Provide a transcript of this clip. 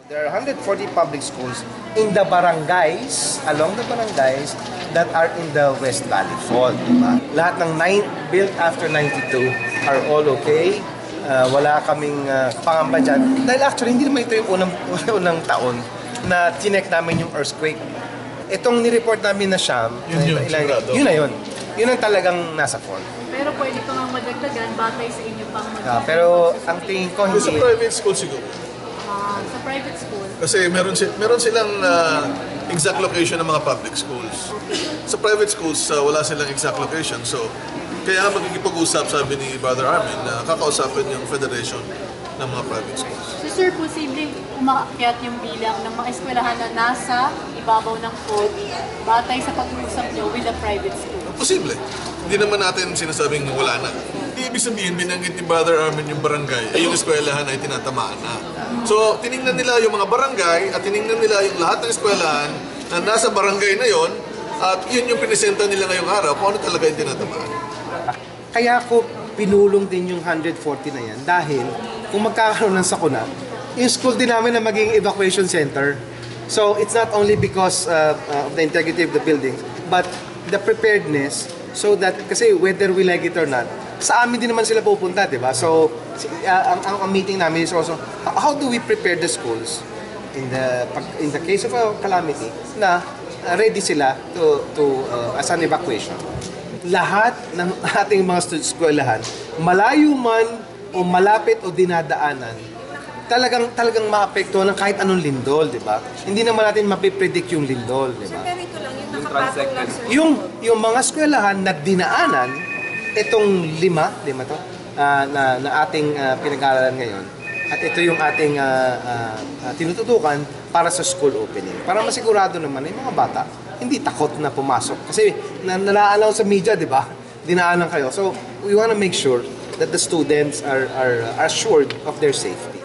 There are 140 public schools in the barangays, along the barangays that are in the West Valley Fault. Diba? Lahat ng built after 92 are all okay. Wala kaming pangamba dyan. Dahil actually, hindi naman ito yung unang taon na tinek namin yung earthquake. Itong nireport namin na Siam, yun na yun. Yun ang talagang nasa fault. Pero pwede pa nga madagdagan batay sa inyo pang pero ang tingin ko hindi... Sa private school siguro. sa private school. Kasi meron silang exact location ng mga public schools. Sa private schools, wala silang exact location. So, kaya magkikipag-usap, sabi ni Brother Armin, na kakausapin yung federation ng mga private schools. So sir, posibleng umaakyat yung bilang ng mga eskwelahan na nasa ibabaw ng fault batay sa pag-uusap nyo with a private school? Posible. Hindi naman natin sinasabing wala na. Ibig sabihin, binanggit ni Brother Armin yung barangay, ay yung eskwelahan ay tinatamaan na. So, tiningnan nila yung mga barangay at tiningnan nila yung lahat ng eskwelahan na nasa barangay na yon at yun yung pinisenta nila ngayong araw kung ano talaga yung tinatamaan. Kaya ako pinulong din yung 140 na yan dahil kung magkakaroon ng sakuna, yung school din namin na maging evacuation center. So, it's not only because of the integrity of the buildings, but the preparedness so that, kasi whether we like it or not, sa amin din naman sila pupunta, di ba? So, ang meeting namin is also, how do we prepare the schools in the case of a calamity na ready sila as an evacuation? Lahat ng ating mga eskwelahan, malayo man o malapit o dinadaanan, talagang maapektuhan ng kahit anong lindol, di ba? Hindi naman natin mapipredict yung lindol, di ba? Pero ito lang, yung nakapatong lang sir. Yung mga eskwelahan na dinaanan, itong lima to, na ating pinag-aaralan ngayon, at ito yung ating tinututukan para sa school opening. Para masigurado naman yung mga bata, hindi takot na pumasok. Kasi nala-announce sa media, di ba? Dinaanan kayo. So, we want to make sure that the students are assured of their safety.